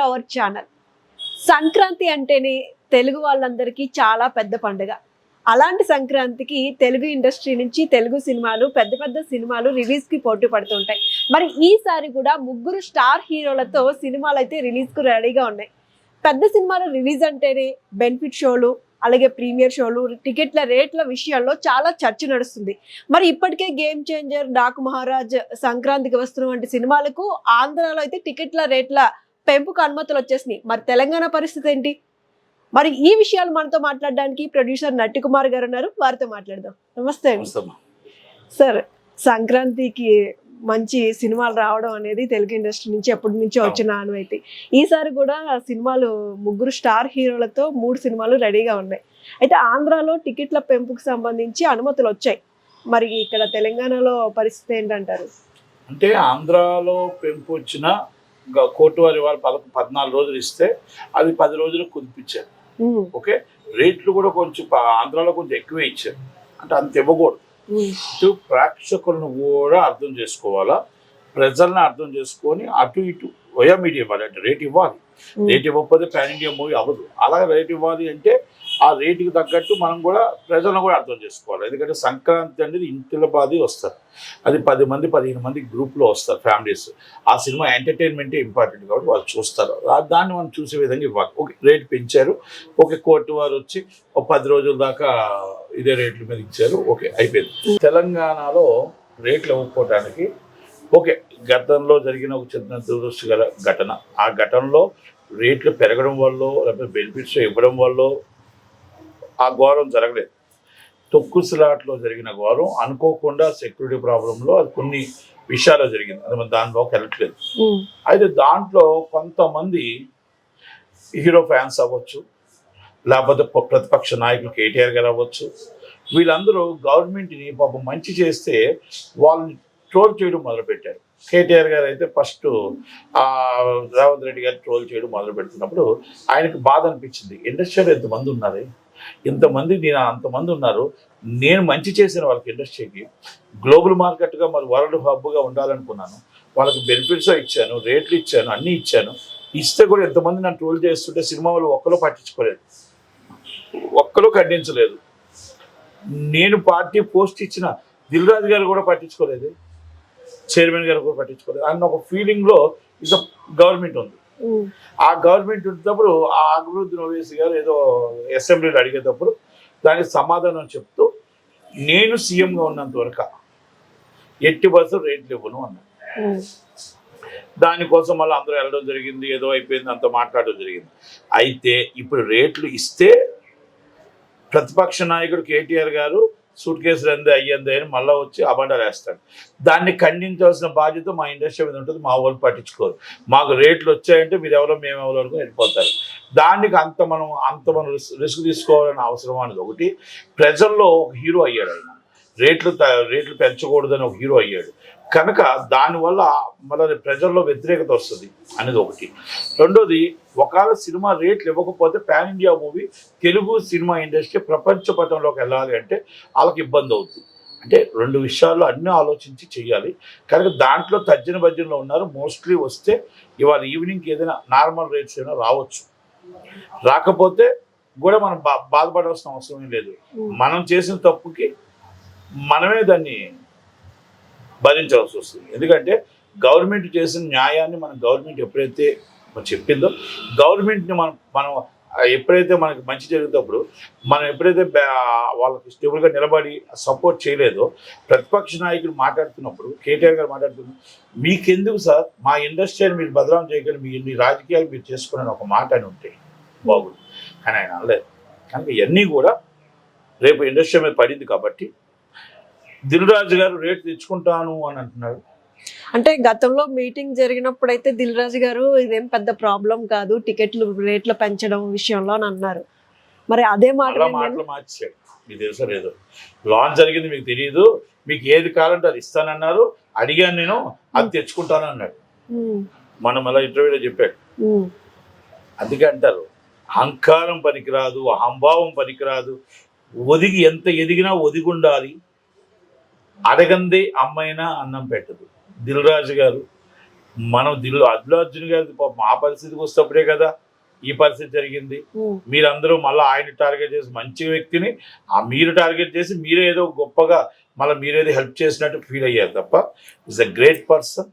To our channel. Sankranti అంటేనే తెలుగు వాళ్ళందరికీ చాలా పెద్ద పండుగ. అలాంటి సంక్రాంతికి తెలుగు ఇండస్ట్రీ నుంచి తెలుగు సినిమాలు పెద్ద పెద్ద సినిమాలు రిలీజ్కి పోటీ పడుతుంటాయి. మరి ఈసారి కూడా ముగ్గురు స్టార్ హీరోలతో సినిమాలు అయితే రిలీజ్కు రెడీగా ఉన్నాయి. పెద్ద సినిమాలు రిలీజ్ అంటేనే బెనిఫిట్ షోలు, అలాగే ప్రీమియర్ షోలు, టికెట్ల రేట్ల విషయాల్లో చాలా చర్చ నడుస్తుంది. మరి ఇప్పటికే గేమ్ చేంజర్, డాకు మహారాజ్, సంక్రాంతికి వస్తున్న వంటి సినిమాలకు ఆంధ్రాలో అయితే టికెట్ల రేట్ల పెంపుకు అనుమతులు వచ్చేసినాయి. మరి తెలంగాణ పరిస్థితి ఏంటి? మరి ఈ విషయాలు మనతో మాట్లాడడానికి ప్రొడ్యూసర్ నట్టి కుమార్ గారు ఉన్నారు, వారితో మాట్లాడదాం. నమస్తే అండి సార్. సంక్రాంతికి మంచి సినిమాలు రావడం అనేది తెలుగు ఇండస్ట్రీ నుంచి ఎప్పటి నుంచో వచ్చిన ఆనవాయితీ. ఈసారి కూడా సినిమాలు ముగ్గురు స్టార్ హీరోలతో 3 సినిమాలు రెడీగా ఉన్నాయి. అయితే ఆంధ్రాలో టికెట్ల పెంపుకు సంబంధించి అనుమతులు వచ్చాయి. మరి ఇక్కడ తెలంగాణలో పరిస్థితి ఏంటంటారు? అంటే ఆంధ్రాలో పెంపు వచ్చిన కోర్టు వారి వాళ్ళు 14 రోజులు ఇస్తే అది 10 రోజులు కుదిపించారు. ఓకే, రేట్లు కూడా కొంచెం ఆంధ్రాలో కొంచెం ఎక్కువే ఇచ్చారు. అంటే అంత ఇవ్వకూడదు. ప్రేక్షకులను కూడా అర్థం చేసుకోవాలా, ప్రజల్ని అర్థం చేసుకొని అటు ఇటు వయా మీడియా ఇవ్వాలి. అంటే రేట్ ఇవ్వాలి. రేట్ ఇవ్వకపోతే పాన్ ఇండియా మూవీ అవ్వదు. అలాగే రేట్ ఇవ్వాలి అంటే ఆ రేటుకి తగ్గట్టు మనం కూడా ప్రజలను కూడా అర్థం చేసుకోవాలి. ఎందుకంటే సంక్రాంతి అనేది ఇంటిల బాధి వస్తారు. అది 10 మంది 15 మంది గ్రూప్లో వస్తారు ఫ్యామిలీస్. ఆ సినిమా ఎంటర్టైన్మెంటే ఇంపార్టెంట్ కాబట్టి వాళ్ళు చూస్తారు. దాన్ని మనం చూసే విధంగా ఇవ్వాలి. ఓకే, రేట్ పెంచారు. ఓకే, కోర్టు వారు వచ్చి ఒక 10 రోజుల దాకా ఇదే రేట్ల మీద ఇచ్చారు. ఓకే, అయిపోయింది. తెలంగాణలో రేట్లు ఇవ్వకపోవడానికి ఓకే, గతంలో జరిగిన ఒక చిన్న దురదృష్టకర ఘటన. ఆ ఘటనలో రేట్లు పెరగడం వల్ల లేకపోతే బెనిఫిట్స్ ఇవ్వడం వల్ల ఆ ఘోరం జరగలేదు. తొక్కుసలాట్లో జరిగిన ఘోరం అనుకోకుండా సెక్యూరిటీ ప్రాబ్లంలో అది కొన్ని విషయాల్లో జరిగింది. అది మనం దానిలోకి వెళ్ళట్లేదు. అయితే దాంట్లో కొంతమంది హీరో ఫ్యాన్స్ అవ్వచ్చు, లేకపోతే ప్రతిపక్ష నాయకులు కేటీఆర్ గారు అవ్వచ్చు, వీళ్ళందరూ గవర్నమెంట్ని పాపం మంచి చేస్తే వాళ్ళని ట్రోల్ చేయడం మొదలుపెట్టారు. కేటీఆర్ గారు అయితే ఫస్ట్ రేవంత్ రెడ్డి గారు ట్రోల్ చేయడం మొదలు పెడుతున్నప్పుడు ఆయనకు బాధ అనిపించింది. ఇండస్ట్రీలో ఎంతమంది ఉన్నారు, ఇంతమంది అంతమంది ఉన్నారు, నేను మంచి చేసిన వాళ్ళకి ఇండస్ట్రీకి గ్లోబల్ మార్కెట్గా మరి వరల్డ్ హబ్గా ఉండాలనుకున్నాను. వాళ్ళకి బెనిఫిట్స్ ఇచ్చాను, రేట్లు ఇచ్చాను, అన్నీ ఇచ్చాను. ఇస్తే కూడా ఎంతమంది నన్ను ట్రోల్ చేస్తుంటే సినిమా వాళ్ళు ఒక్కరూ పట్టించుకోలేదు, ఒక్కరూ ఖండించలేదు. నేను పార్టీ పోస్ట్ ఇచ్చిన దిల్ రాజు గారు కూడా పట్టించుకోలేదు, చైర్మన్ గారు కూడా పట్టించుకోలేదు అన్న ఒక ఫీలింగ్లో ఇక గవర్నమెంట్ ఉంది. ఆ గవర్నమెంట్ ఉన్నప్పుడు ఆ అభివృద్ధి ఓవైసీ గారు ఏదో అసెంబ్లీలో అడిగేటప్పుడు దానికి సమాధానం చెప్తూ నేను సీఎంగా ఉన్నంత వరకు ఎట్టి బస్సు రేట్లు ఇవ్వను అన్నాను. దానికోసం మళ్ళీ అందరూ వెళ్ళడం జరిగింది, ఏదో అయిపోయింది, అంత మాట్లాడడం జరిగింది. అయితే ఇప్పుడు రేట్లు ఇస్తే ప్రతిపక్ష నాయకుడు కేటీఆర్ గారు సూట్ కేసులు అయ్యింది అని మళ్ళీ వచ్చి అబండాలు వేస్తాడు. దాన్ని ఖండించాల్సిన బాధ్యత మా ఇండస్ట్రీ మీద ఉంటుంది. మా వాళ్ళు పట్టించుకోరు. మాకు రేట్లు వచ్చాయంటే మీరు ఎవరో మేము ఎవరో అనుకుని వెళ్ళిపోతారు. దానికి అంత మనం రిస్క్ తీసుకోవాలని అవసరం అనేది ఒకటి. ప్రజల్లో ఒక హీరో అయ్యాడు ఆయన. రేట్లు పెంచకూడదని ఒక హీరో అయ్యాడు కనుక దానివల్ల మళ్ళీ ప్రజల్లో వ్యతిరేకత వస్తుంది అనేది ఒకటి. రెండోది, ఒకవేళ సినిమా రేట్లు ఇవ్వకపోతే pan India movie Telugu cinema industry ప్రపంచ పటంలోకి వెళ్ళాలి అంటే వాళ్ళకి ఇబ్బంది అవుతుంది. అంటే 2 విషయాల్లో అన్నీ ఆలోచించి చెయ్యాలి. కనుక దాంట్లో తర్జన భర్జనలో ఉన్నారు. మోస్ట్లీ వస్తే ఇవాళ ఈవినింగ్కి ఏదైనా నార్మల్ రేట్స్ అయినా రావచ్చు. రాకపోతే కూడా మనం బాధపడాల్సిన అవసరం లేదు. మనం చేసిన తప్పుకి మనమే దాన్ని భరించాల్సి వస్తుంది. ఎందుకంటే గవర్నమెంట్ చేసిన న్యాయాన్ని మన గవర్నమెంట్ ఎప్పుడైతే చెప్పిందో, గవర్నమెంట్ని మనం ఎప్పుడైతే మనకి మంచి జరిగేటప్పుడు మనం ఎప్పుడైతే వాళ్ళకి స్టేబుల్గా నిలబడి సపోర్ట్ చేయలేదో, ప్రతిపక్ష నాయకులు మాట్లాడుతున్నప్పుడు కేటీఆర్ గారు మాట్లాడుతున్నారు, మీకెందుకు సార్ మా ఇండస్ట్రీని మీరు బదనాం చేయగలి మీ రాజకీయాలు మీరు చేసుకునే ఒక మాట అని ఉంటే బాగుంది. కానీ ఆయన అనలేదు. కనుక ఇవన్నీ కూడా రేపు ఇండస్ట్రీ మీద పడింది కాబట్టి దిల్ రాజు గారు రేటు తెచ్చుకుంటాను అని అంటున్నాడు. అంటే గతంలో మీటింగ్ జరిగినప్పుడు అయితే దిల్ రాజు గారు ఇదేం పెద్ద ప్రాబ్లం కాదు టికెట్లు రేట్లు పెంచడం విషయంలో అని అన్నారు. మరి అదే మాటలు మార్చాడు. మీకు తెలుసా లేదు, లాంచ్ జరిగింది మీకు తెలియదు, మీకు ఏది కావాలంటే అది ఇస్తానన్నారు, అడిగాను నేను, అది తెచ్చుకుంటాను అన్నాడు. మనం అలా ఇంటర్వ్యూలో చెప్పాడు. అందుకే అంటారు అహంకారం పనికిరాదు, అహంభావం పనికిరాదు, ఎంత ఎదిగినా ఒదిగుండాలి, అడగందే అమ్మైనా అన్నం పెట్టదు. దిల్ రాజు గారు మనం అల్లు అర్జున్ గారి మా పరిస్థితికి వస్తేప్పుడే కదా ఈ పరిస్థితి జరిగింది. మీరందరూ మళ్ళీ ఆయన టార్గెట్ చేసి మంచి వ్యక్తిని మీరు టార్గెట్ చేసి మీరే ఏదో గొప్పగా మళ్ళీ మీరేదో హెల్ప్ చేసినట్టు ఫీల్ అయ్యారు తప్ప is a great person,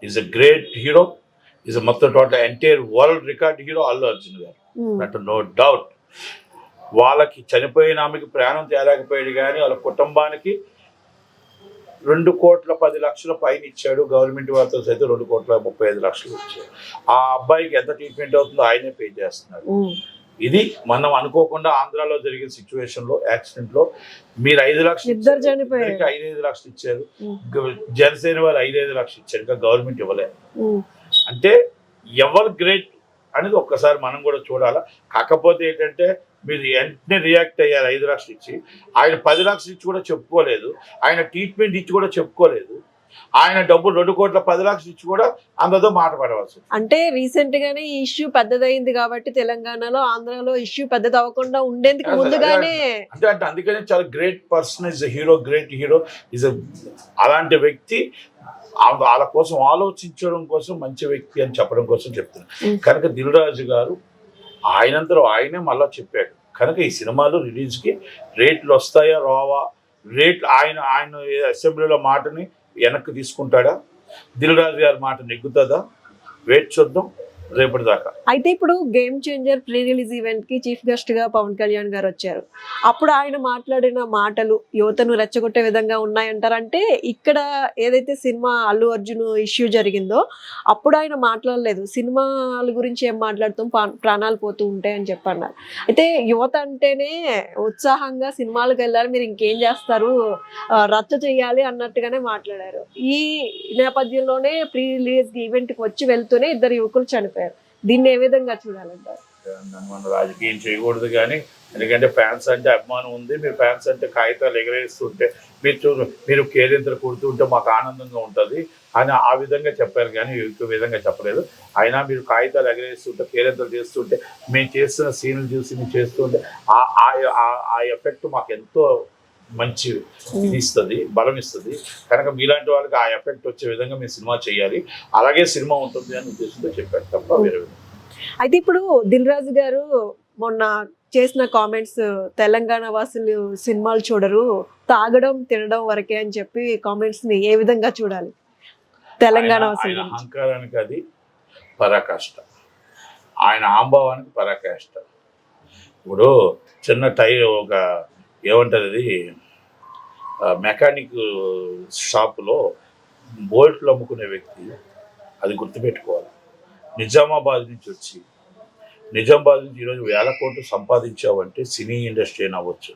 is a great hero, is మొత్తం total entire world record hero Allu Arjun గారు. That no doubt. వాళ్ళకి చనిపోయిన ఆమెకి ప్రాణం తేలేకపోయాడు కానీ వాళ్ళ కుటుంబానికి 2,10,00,000 పైన ఇచ్చాడు. గవర్నమెంట్ వారితో సైతం 2,35,00,000 ఇచ్చాడు. ఆ అబ్బాయికి ఎంత ట్రీట్మెంట్ అవుతుందో ఆయనే పే చేస్తున్నాడు. ఇది మనం అనుకోకుండా ఆంధ్రాలో జరిగిన సిచ్యువేషన్ లో యాక్సిడెంట్ లో మీరు 5,00,000 ఇద్దరు చనిపోయారు, 5,00,000 ఇచ్చారు. జనసేన వారు 5,00,000 ఇచ్చారు, ఇంకా గవర్నమెంట్ ఇవ్వలేదు. అంటే ఎవరు గ్రేట్ అనేది ఒక్కసారి మనం కూడా చూడాలా. కాకపోతే ఏంటంటే మీరు వెంటనే రియాక్ట్ అయ్యారు 5,00,000 ఇచ్చి. ఆయన 10,00,000 ఇచ్చి కూడా చెప్పుకోలేదు, ఆయన ట్రీట్మెంట్ ఇచ్చి కూడా చెప్పుకోలేదు, ఆయన డబ్బులు 2,10,00,000 ఇచ్చి కూడా అందరితో మాట పడవచ్చు. అంటే రీసెంట్ గానే ఈ ఇష్యూ పెద్దదైంది కాబట్టి తెలంగాణలో, ఆంధ్రాలో ఇష్యూ పెద్దది అవ్వకుండా ఉండేందుకు ముందుగానే అంటే అందుకనే చాలా great person, is hero, great hero is. అలాంటి వ్యక్తి వాళ్ళ కోసం ఆలోచించడం కోసం మంచి వ్యక్తి అని చెప్పడం కోసం చెప్తున్నాను. కనుక దిల్ రాజు గారు ఆయనంతలో ఆయనే మళ్ళా చెప్పాడు. కనుక ఈ సినిమాలు రిలీజ్కి రేట్లు వస్తాయా రావా, రేట్లు ఆయన అసెంబ్లీలో మాటని వెనక్కి తీసుకుంటాడా, దిల్ రాజు గారి మాట నెగ్గుతుందా, వెయిట్ చూద్దాం రేపటి దాకా. అయితే ఇప్పుడు game changer pre release event కి చీఫ్ గెస్ట్ గా పవన్ కళ్యాణ్ గారు వచ్చారు. అప్పుడు ఆయన మాట్లాడిన మాటలు యువతను రెచ్చగొట్టే విధంగా ఉన్నాయంటారంటే, ఇక్కడ ఏదైతే సినిమా అల్లు అర్జున్ ఇష్యూ జరిగిందో అప్పుడు ఆయన మాట్లాడలేదు, సినిమాల గురించి ఏం మాట్లాడుతాం, ప్రాణాలు పోతూ ఉంటాయని చెప్పన్నారు. అయితే యువత అంటేనే ఉత్సాహంగా సినిమాలకు వెళ్ళాలి, మీరు ఇంకేం చేస్తారు, రచ్చ చేయాలి అన్నట్టుగానే మాట్లాడారు. ఈ నేపథ్యంలోనే ప్రీ రిలీజ్ ఈవెంట్ కి వచ్చి వెళ్తూనే ఇద్దరు యువకులు చనిపోయారు. దీన్ని ఏ విధంగా చూడాలంటారు? మన రాజకీయం చేయకూడదు కానీ, ఎందుకంటే ఫ్యాన్స్ అంటే అభిమానం ఉంది. మీరు ఫ్యాన్స్ అంటే కాగితాలు ఎగరేస్తుంటే మీరు కేరింతలు కొడుతుంటే మాకు ఆనందంగా ఉంటుంది అని ఆ విధంగా చెప్పారు కానీ ఇంకో విధంగా చెప్పలేదు. అయినా మీరు కాగితాలు ఎగరేస్తుంటే కేరింతలు చేస్తుంటే మేము చేస్తున్న సీన్లు చూసి మీరు చేస్తుంటే ఆ ఎఫెక్ట్ మాకు ఎంతో మంచి ఇస్తుంది, బలం ఇస్తుంది. కనుక మీలాంటి వాళ్ళకి ఆ ఎఫెక్ట్ వచ్చే విధంగా మేము సినిమా చేయాలి, అలాగే సినిమా ఉంటుంది అని ఉద్దేశంతో చెప్పారు తప్ప వేరే. అయితే ఇప్పుడు దిల్ రాజు గారు మొన్న చేసిన కామెంట్స్, తెలంగాణ వాసులు సినిమాలు చూడరు, తాగడం తినడం వరకే అని చెప్పి కామెంట్స్ ని ఏ విధంగా చూడాలి? తెలంగాణ వాసులు అహంకారానికి అది పరాకాష్ట, ఆయన ఆంభావానికి పరాకాష్ట. ఇప్పుడు చిన్న ఒక ఏమంటారు అది, మెకానిక్ షాపులో బోల్ట్లు అమ్ముకునే వ్యక్తి, అది గుర్తుపెట్టుకోవాలి. నిజామాబాద్ నుంచి ఈరోజు 1,000 కోట్లు సంపాదించావంటే సినీ ఇండస్ట్రీ అవ్వచ్చు.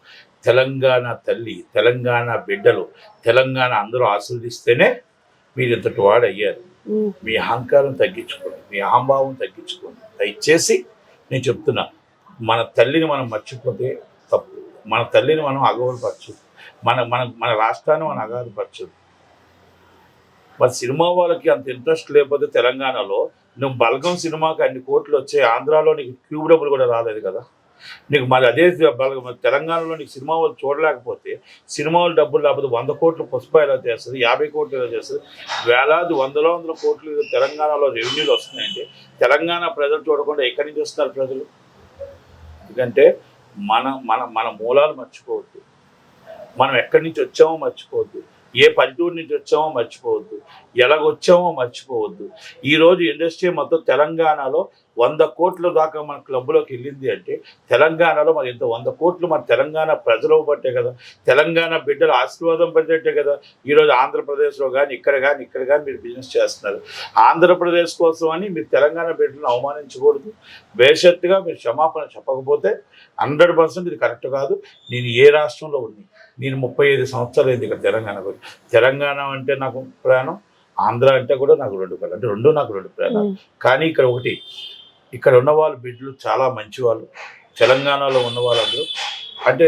తెలంగాణ తల్లి, తెలంగాణ బిడ్డలు, తెలంగాణ అందరూ ఆశీర్వదిస్తేనే మీరు ఇంతటి వాడు అయ్యారు. మీ అహంకారం తగ్గించుకోండి, మీ అహంభావం తగ్గించుకోండి దయచేసి. నేను చెప్తున్నా, మన తల్లిని మనం మర్చిపోతే తప్పు. మన తల్లిని మనం అగౌరవపరచదు, మన రాష్ట్రాన్ని మనం అగౌరవపరచదు. మరి సినిమా వాళ్ళకి అంత ఇంట్రెస్ట్ లేకపోతే తెలంగాణలో నువ్వు బలగం సినిమాకి అన్ని కోట్లు వచ్చాయి, ఆంధ్రాలో నీకు క్యూబ్ డబ్బులు కూడా రాలేదు కదా నీకు. మరి అదే తెలంగాణలో నీకు సినిమా వాళ్ళు చూడలేకపోతే, సినిమా వాళ్ళు డబ్బులు లేకపోతే 100 కోట్లు పుష్ప ఎలా చేస్తుంది, 50 కోట్లు ఎలా చేస్తుంది, వేలాది వందల కోట్లు తెలంగాణలో రెవెన్యూలు వస్తున్నాయంటే తెలంగాణ ప్రజలు చూడకుండా ఎక్కడి నుంచి వస్తున్నారు ప్రజలు? ఎందుకంటే మన మూలాలు మర్చిపోవద్దు, మనం ఎక్కడి నుంచి వచ్చామో మర్చిపోవద్దు, ఏ పల్లెటూరు నుంచి వచ్చామో మర్చిపోవద్దు, ఎలాగొచ్చామో మర్చిపోవద్దు. ఈరోజు ఇండస్ట్రీ మొత్తం తెలంగాణలో 100 కోట్ల దాకా మన క్లబ్లోకి వెళ్ళింది అంటే తెలంగాణలో మరి ఇంత 100 కోట్లు మన తెలంగాణ ప్రజలు పట్టే కదా, తెలంగాణ బిడ్డలు ఆశీర్వాదం పడినట్టే కదా ఈరోజు ఆంధ్రప్రదేశ్లో కానీ ఇక్కడ కానీ మీరు బిజినెస్ చేస్తున్నారు. ఆంధ్రప్రదేశ్ కోసం అని మీరు తెలంగాణ బిడ్డలను అవమానించకూడదు. బేషత్తుగా మీరు క్షమాపణ చెప్పకపోతే 100% ఇది కరెక్ట్ కాదు. నేను ఏ రాష్ట్రంలో ఉంది, నేను 35 సంవత్సరాలు అయింది ఇక్కడ తెలంగాణ అంటే నాకు ప్రాణం, ఆంధ్ర అంటే కూడా నాకు 2 కళ్ళు, అంటే నాకు 2 ప్రాణాలు. కానీ ఇక్కడ ఉన్న వాళ్ళు బిడ్డలు చాలా మంచి వాళ్ళు. తెలంగాణలో ఉన్న వాళ్ళందరూ అంటే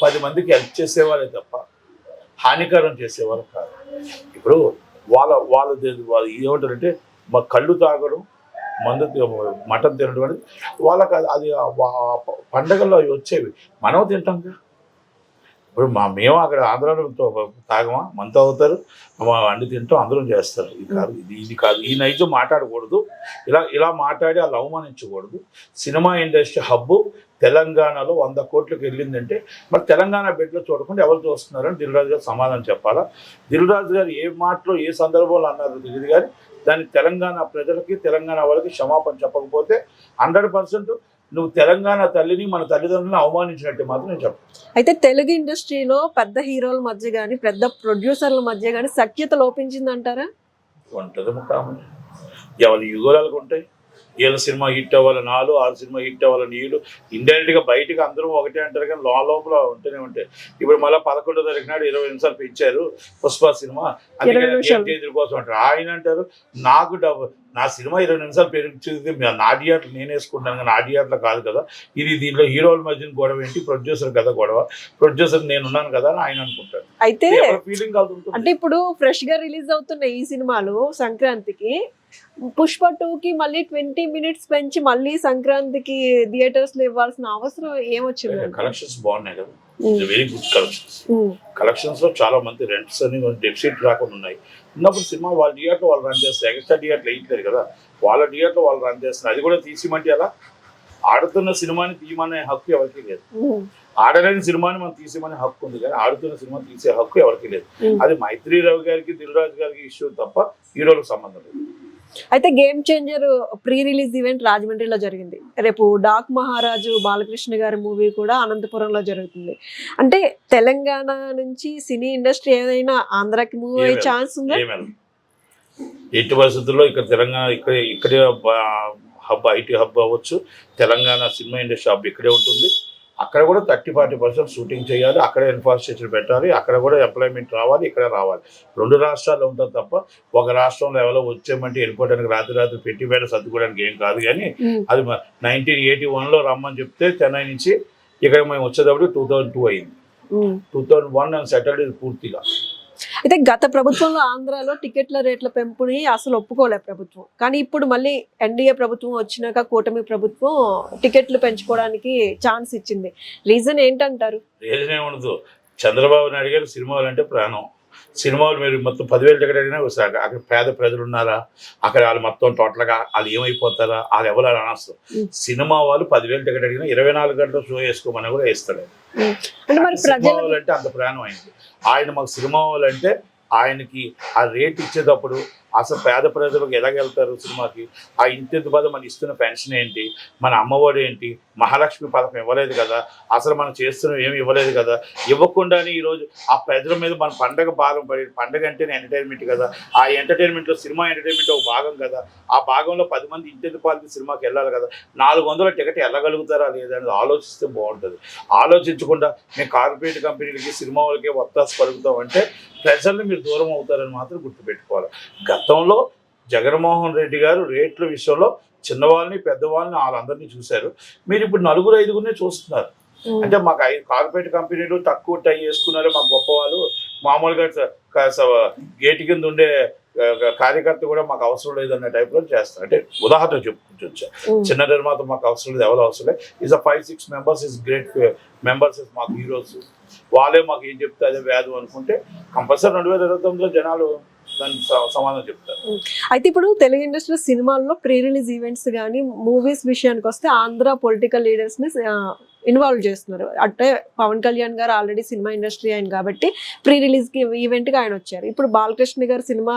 10 మందికి హెల్ప్ చేసేవాళ్ళే తప్ప హానికరం చేసేవాళ్ళు కాదు. ఇప్పుడు వాళ్ళు ఏమంటారంటే మా కళ్ళు తాగడం, మటన్ తినడం అనేది వాళ్ళకి అది పండగల్లో అవి వచ్చేవి, మనం తింటాంగా. ఇప్పుడు మేము అక్కడ ఆంధ్రాలో తాగమా మనతో అవుతారు, అన్ని తింటాం, అందరం చేస్తారు. ఇది కాదు ఈ నైజం మాట్లాడకూడదు. ఇలా మాట్లాడి వాళ్ళు అవమానించకూడదు. సినిమా ఇండస్ట్రీ హబ్బు తెలంగాణలో 100 కోట్లకు వెళ్ళిందంటే మరి తెలంగాణ బిడ్డలో చూడకుండా ఎవరు చూస్తున్నారని దిల్ రాజు గారు సమాధానం చెప్పాలా. దిల్ రాజు గారు ఏ మాటలో ఏ సందర్భంలో అన్నారో తెలియదు, కానీ దాన్ని తెలంగాణ ప్రజలకి తెలంగాణ వాళ్ళకి క్షమాపణ చెప్పకపోతే 100% నువ్వు తెలంగాణ తల్లిని మన తల్లిదండ్రులను అవమానించినట్టు మాత్రం నేను చెప్పను. అయితే తెలుగు ఇండస్ట్రీలో పెద్ద హీరోల మధ్య కానీ పెద్ద ప్రొడ్యూసర్ల మధ్య కానీ సఖ్యత లోపించిందంటారా? ఉంటుంది కామన్, ఎవరి యుగోరాలకు ఉంటాయి. వీళ్ళ సినిమా హిట్ అవ్వాలని 6 సినిమా హిట్ అవ్వాలని వీళ్ళు ఇండైరెక్ట్గా బయటకు అందరూ ఒకటే అంటారు, కానీ లోపల ఉంటూనే ఉంటాయి. ఇప్పుడు మళ్ళీ 11వ తారీఖు నాడు 20 నిమిషాలు పెంచారు పుష్ప సినిమా, అందుకే కోసం అంటారు. ఆయన అంటారు నాకు నా సినిమా 20 నిమిషాలు పెరిగించింది, నా థియేటర్ నేను వేసుకుంటాను కానీ నా థియేటర్లో కాదు కదా, ఇది దీంట్లో హీరోల మధ్యన గొడవ ఏంటి, ప్రొడ్యూసర్ కదా గొడవ, ప్రొడ్యూసర్ నేనున్నాను కదా అని ఆయన అనుకుంటారు. అయితే ఫీలింగ్ అవుతుంది. అంటే ఇప్పుడు ఫ్రెష్ గా రిలీజ్ అవుతున్న ఈ సినిమాలు సంక్రాంతికి పుష్ప 2కి మళ్ళీ 20 minutes పెంచి మళ్ళీ సంక్రాంతికి థియేటర్స్ లో ఇవ్వాల్సిన అవసరం ఏమొచ్చింది? కలెక్షన్స్ బాగున్నాయి కదా, వెరీ గుడ్ కలెక్షన్స్. కలెక్షన్స్ లో చాలా మంది రెంట్స్ అని డెఫిసిట్ రాకుండా ఉన్నాయి. ఉన్నప్పుడు సినిమా వాళ్ళ థియేటర్ వాళ్ళు రన్ చేస్తారు, ఎక్స్ట్రా థియేటర్ వేయట్లేదు కదా, వాళ్ళ థియేటర్ వాళ్ళు రన్ చేస్తున్నారు. అది కూడా తీసిమంటే ఎలా? ఆడుతున్న సినిమాని తీయమనే హక్కు ఎవరికి లేదు. ఆడలేని సినిమాని మనం తీసేమనే హక్కు ఉంది, కానీ ఆడుతున్న సినిమా తీసే హక్కు ఎవరికి లేదు. అది మైత్రి రవి గారికి దిల్ రాజు గారికి ఇష్యూ తప్ప హీరోలకు సంబంధం లేదు. అయితే game changer pre release event రాజమండ్రిలో జరిగింది. రేపు డాక్ మహారాజు బాలకృష్ణ గారి మూవీ కూడా అనంతపురంలో జరుగుతుంది. అంటే తెలంగాణ నుంచి సినీ ఇండస్ట్రీ ఏదైనా ఆంధ్రాకి మూవ్ అయ్యే ఛాన్స్ ఉందా? ఎట్టి పరిస్థితుల్లో ఇక్కడ తెలంగాణ ఇక్కడే హబ్, ఐటీ హబ్ అవ్వచ్చు. తెలంగాణ సినిమా ఇండస్ట్రీ హబ్ ఇక్కడే ఉంటుంది. అక్కడ కూడా 30-40% షూటింగ్ చేయాలి, అక్కడే ఇన్ఫ్రాస్ట్రక్చర్ పెట్టాలి, అక్కడ కూడా ఎంప్లాయ్మెంట్ రావాలి, ఇక్కడ రావాలి. 2 రాష్ట్రాల్లో ఉంటుంది తప్ప ఒక రాష్ట్రంలో ఎవరో వచ్చామంటే వెళ్ళిపోవడానికి రాత్రి పెట్టిబేట సర్దుకోవడానికి ఏం కాదు. కానీ అది 1981లో రమ్మని చెప్తే చెన్నై నుంచి ఇక్కడ మేము వచ్చేటప్పుడు 2002 అయింది. 2001 సెటిల్డ్ ఇది పూర్తిగా. అయితే గత ప్రభుత్వంలో ఆంధ్రాలో టికెట్ల రేట్ల పెంపుని అసలు ఒప్పుకోలేదు ప్రభుత్వం. కానీ ఇప్పుడు మళ్ళీ ఎన్డీఏ ప్రభుత్వం వచ్చినాక కూటమి ప్రభుత్వం టికెట్లు పెంచుకోవడానికి ఛాన్స్ ఇచ్చింది. రీజన్ ఏంటంటారు? రీజన్ ఏముండదు. చంద్రబాబు నాయుడు గారు సినిమాలు అంటే ప్రాణం. సినిమాలు మీరు మొత్తం 10,000 టికెట్ అడిగినా వస్తారు. అక్కడ పేద ప్రజలు ఉన్నారా, అక్కడ వాళ్ళు మొత్తం టోటల్గా వాళ్ళు ఏమైపోతారా, వాళ్ళు ఎవరు అనవసరం. సినిమా వాళ్ళు 10,000 టికెట్ అడిగినా 24 గంటలు షో వేసుకోమని కూడా వేస్తాడు. సినిమా వాళ్ళు అంటే అంత ప్రాణం అయింది ఆయన. మాకు సినిమా వాళ్ళు అంటే ఆయనకి ఆ రేట్ ఇచ్చేటప్పుడు అసలు పేద ప్రజలకు ఎలాగెళ్తారు సినిమాకి, ఆ ఇంటి బాధ మన ఇస్తున్న పెన్షన్ ఏంటి, మన అమ్మఒడి ఏంటి, మహాలక్ష్మి పథకం ఇవ్వలేదు కదా, అసలు మనం చేస్తున్న ఏమి ఇవ్వలేదు కదా, ఇవ్వకుండానే ఈరోజు ఆ ప్రజల మీద మన పండగ భాగం పడి, పండగ అంటేనే ఎంటర్టైన్మెంట్ కదా, ఆ ఎంటర్టైన్మెంట్లో సినిమా ఎంటర్టైన్మెంట్ ఒక భాగం కదా, ఆ భాగంలో 10 మంది ఇంటి పాలకి సినిమాకి వెళ్ళాలి కదా, 400 టికెట్ వెళ్ళగలుగుతారా లేదని ఆలోచిస్తే బాగుంటుంది. ఆలోచించకుండా మేము కార్పొరేట్ కంపెనీలకి సినిమా వాళ్ళకే వత్తాసు పలుకుతామంటే ప్రజల్ని మీరు దూరం అవుతారని మాత్రం గుర్తుపెట్టుకోవాలి. గతంలో జగన్మోహన్ రెడ్డి గారు రేట్ల విషయంలో చిన్నవాళ్ళని పెద్దవాళ్ళని వాళ్ళందరినీ చూశారు. మీరు ఇప్పుడు 4-5 చూస్తున్నారు. అంటే మాకు 5 కార్పొరేట్ కంపెనీలు తక్కువ టై చేసుకున్నారు, మాకు గొప్ప వాళ్ళు, మామూలుగా గేటు కింద ఉండే కార్యకర్త కూడా మాకు అవసరం లేదు అనే టైప్లో చేస్తారు. అంటే ఉదాహరణ చెప్పుకుంటూ చిన్న నిర్మాత మాకు అవసరం లేదు, ఎవరు అవసరం లేదు, is 5-6 members is great members మాకు హీరోస్, వాళ్ళే మాకు ఏం చెప్తే అదే వేదం అనుకుంటే కంపల్సరీ 2029లో జనాలు దానికి సమాధానం చెప్తారు. అయితే ఇప్పుడు తెలుగు ఇండస్ట్రీ సినిమాల్లో ప్రీ రిలీజ్ ఈవెంట్స్ కానీ మూవీస్ విషయానికి వస్తే ఆంధ్ర పొలిటికల్ లీడర్స్ ని ఇన్వాల్వ్ చేస్తున్నారు. అంటే పవన్ కళ్యాణ్ గారు ఆల్రెడీ సినిమా ఇండస్ట్రీ ఆయన కాబట్టి ప్రీ రిలీజ్ ఈవెంట్ కి ఆయన వచ్చారు. ఇప్పుడు బాలకృష్ణ గారు సినిమా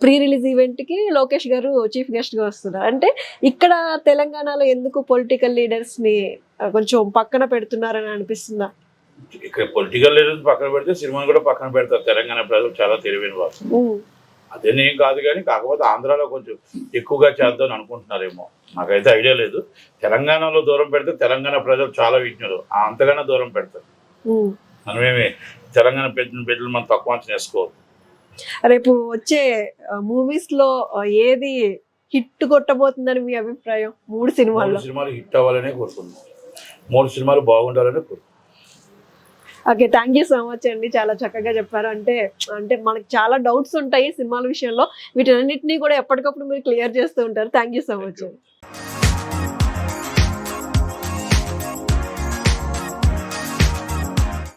ప్రీ రిలీజ్ ఈవెంట్ కి లోకేష్ గారు చీఫ్ గెస్ట్ గా వస్తున్నారు. అంటే ఇక్కడ తెలంగాణలో ఎందుకు పొలిటికల్ లీడర్స్ ని కొంచెం పక్కన పెడుతున్నారని అనిపిస్తుందా? ఇక్కడ పొలిటికల్ లీడర్స్ పక్కన పెడితే సినిమాని కూడా పక్కన పెడతారు. తెలంగాణ ప్రజలు చాలా తెలివైన వాళ్ళు, అదేనేం కాదు. కానీ కాకపోతే ఆంధ్రాలో కొంచెం ఎక్కువగా చేద్దాం అనుకుంటున్నారేమో, నాకైతే ఐడియా లేదు. తెలంగాణలో దూరం పెడితే తెలంగాణ ప్రజలు చాలా విజ్ఞులు, అంతగానే దూరం పెడతారు. మనమేమి తెలంగాణ బిడ్డలు మనం తక్కువ చేసుకోవద్దు. రేపు వచ్చే మూవీస్ లో ఏది హిట్ కొట్టబోతుందని మీ అభిప్రాయం? 3 సినిమాలు హిట్ అవ్వాలనే కోరుకుంటున్నాం, 3 సినిమాలు బాగుండాలనే కోరుకుంటున్నాం. Okay, thank you so much అండి, చాలా చక్కగా చెప్పారు. అంటే మనకి చాలా డౌట్స్ ఉంటాయి సినిమాల విషయంలో, వీటన్నిటిని కూడా ఎప్పటికప్పుడు మీరు క్లియర్ చేస్తూ ఉంటారు. థ్యాంక్ యూ సో మచ్ అండి.